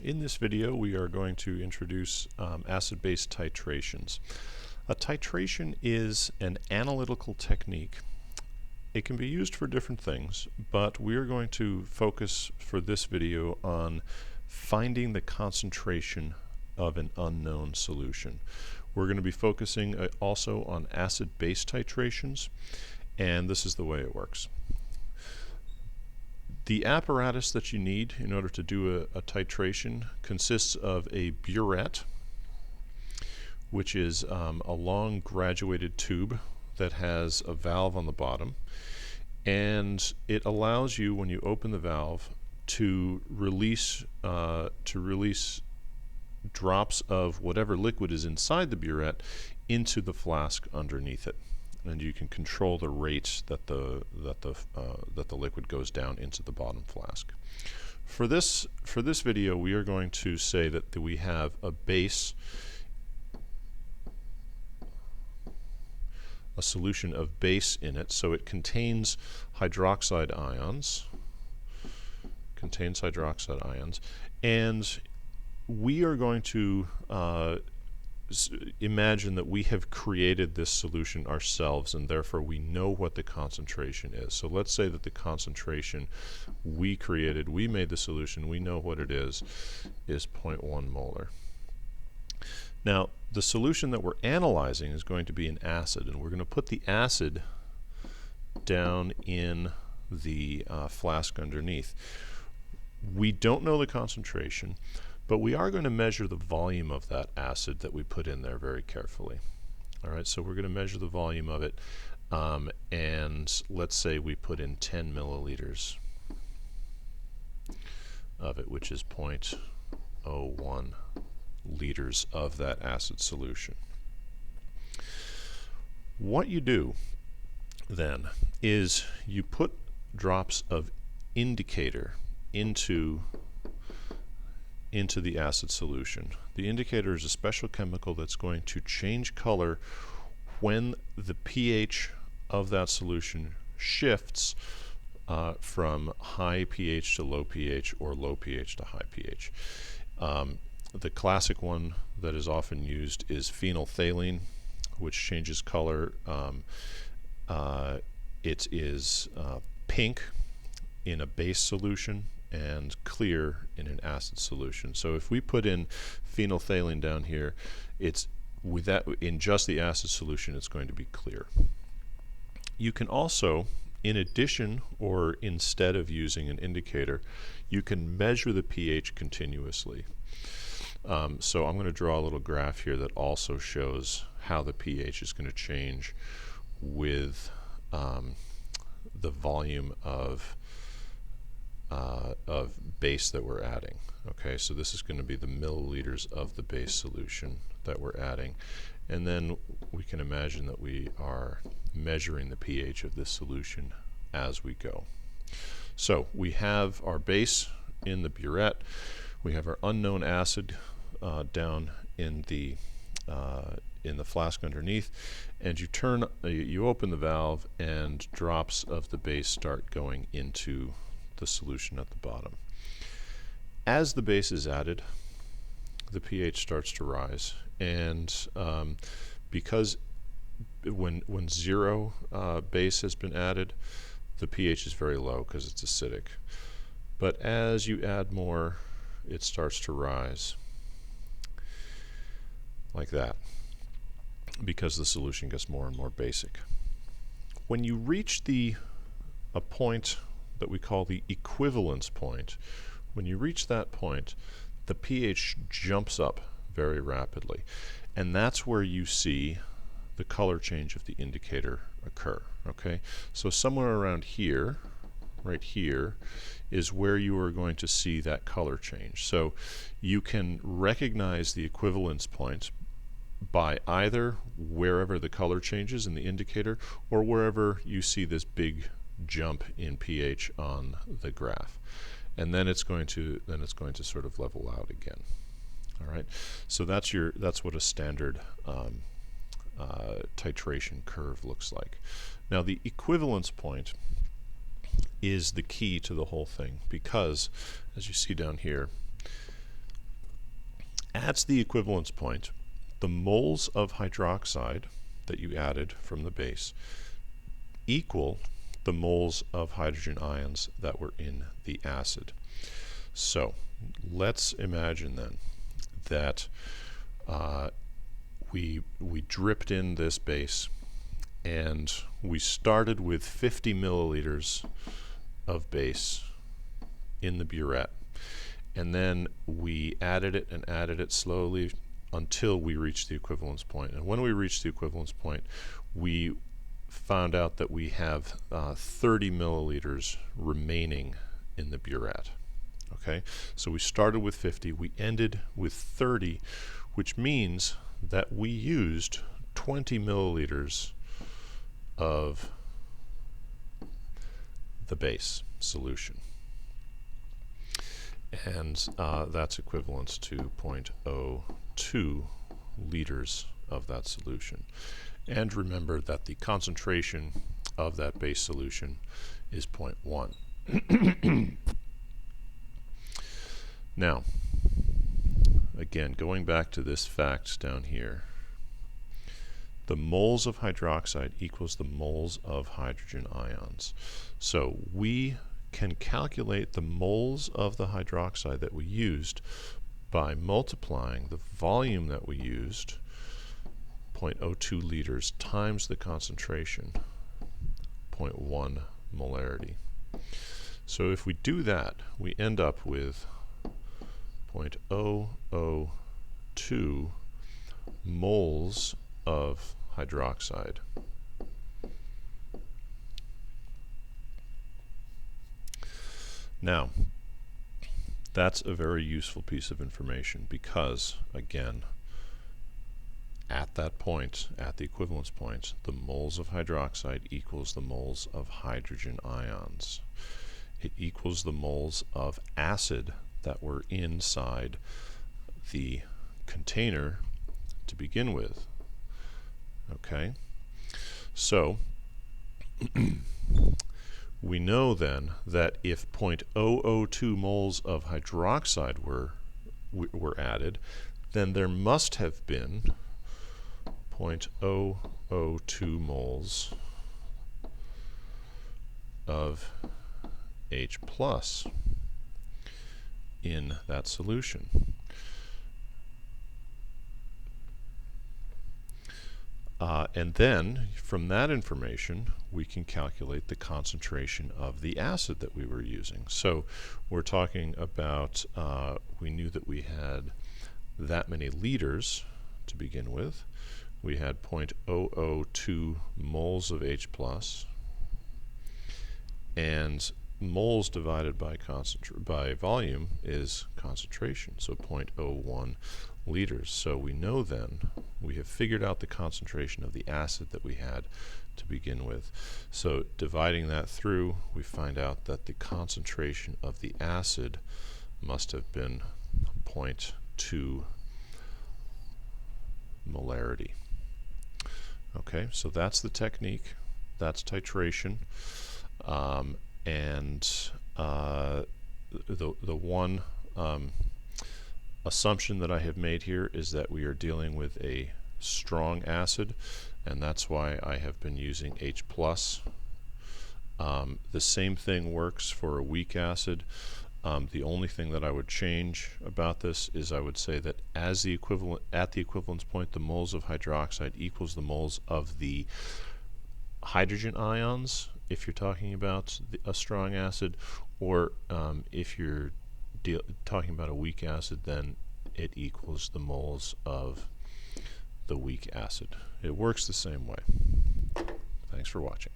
In this video we are going to introduce acid-base titrations. A titration is an analytical technique. It can be used for different things, but we are going to focus for this video on finding the concentration of an unknown solution. We're going to be focusing also on acid-base titrations, and this is the way it works. The apparatus that you need in order to do a titration consists of a burette, which is a long graduated tube that has a valve on the bottom, and it allows you, when you open the valve, to release drops of whatever liquid is inside the burette into the flask underneath it. And you can control the rate that the liquid goes down into the bottom flask. For this video, we are going to say that we have a base, a solution of base in it, so it contains hydroxide ions. And we are going to imagine that we have created this solution ourselves, and therefore we know what the concentration is. So let's say that the concentration we created, we made the solution, we know what it is 0.1 molar. Now the solution that we're analyzing is going to be an acid, and we're going to put the acid down in the flask underneath. We don't know the concentration, but we are going to measure the volume of that acid that we put in there very carefully. Alright, so we're going to measure the volume of it, and let's say we put in 10 milliliters of it, which is 0.01 liters of that acid solution. What you do then is you put drops of indicator into the acid solution. The indicator is a special chemical that's going to change color when the pH of that solution shifts from high pH to low pH or low pH to high pH. The classic one that is often used is phenolphthalein, which changes color. It is pink in a base solution and clear in an acid solution. So if we put in phenolphthalein down here, it's with that in just the acid solution, it's going to be clear. You can also, in addition or instead of using an indicator, you can measure the pH continuously. So I'm going to draw a little graph here that also shows how the pH is going to change with the volume of base that we're adding. Okay, so this is going to be the milliliters of the base solution that we're adding, and then we can imagine that we are measuring the pH of this solution as we go. So we have our base in the burette, we have our unknown acid down in the flask underneath, and you open the valve and drops of the base start going into the solution at the bottom. As the base is added, the pH starts to rise, and because when zero base has been added, the pH is very low because it's acidic. But as you add more, it starts to rise like that, because the solution gets more and more basic. When you reach a point that we call the equivalence point, when you reach that point, the pH jumps up very rapidly, and that's where you see the color change of the indicator occur. Okay, so somewhere around here, right here, is where you are going to see that color change. So you can recognize the equivalence point by either wherever the color changes in the indicator or wherever you see this big jump in pH on the graph, and then it's going to sort of level out again. All right, so that's what a standard titration curve looks like. Now the equivalence point is the key to the whole thing, because as you see down here, at the equivalence point, the moles of hydroxide that you added from the base equal the moles of hydrogen ions that were in the acid. So let's imagine then that we dripped in this base and we started with 50 milliliters of base in the burette, and then we added it slowly until we reached the equivalence point. And when we reached the equivalence point, we found out that we have 30 milliliters remaining in the burette. Okay, so we started with 50, we ended with 30, which means that we used 20 milliliters of the base solution. And that's equivalent to 0.02 liters of that solution. And remember that the concentration of that base solution is 0.1. Now, again, going back to this fact down here, the moles of hydroxide equals the moles of hydrogen ions. So we can calculate the moles of the hydroxide that we used by multiplying the volume that we used, 0.02 liters, times the concentration, 0.1 molarity. So if we do that, we end up with 0.002 moles of hydroxide. Now, that's a very useful piece of information because, again, at that point, at the equivalence point, the moles of hydroxide equals the moles of hydrogen ions. It equals the moles of acid that were inside the container to begin with. Okay, so we know then that if 0.002 moles of hydroxide were added, then there must have been 0.002 moles of H plus in that solution. And then, from that information, we can calculate the concentration of the acid that we were using. So we're talking about, we knew that we had that many liters to begin with. We had 0.002 moles of H plus, and moles divided by volume is concentration, so 0.01 liters. So we know then, we have figured out the concentration of the acid that we had to begin with. So dividing that through, we find out that the concentration of the acid must have been 0.2 molarity. Okay, so that's the technique. That's titration. The one assumption that I have made here is that we are dealing with a strong acid, and that's why I have been using H+. The same thing works for a weak acid. The only thing that I would change about this is I would say that at the equivalence point, the moles of hydroxide equals the moles of the hydrogen ions, if you're talking about a strong acid, or if you're talking about a weak acid, then it equals the moles of the weak acid. It works the same way. Thanks for watching.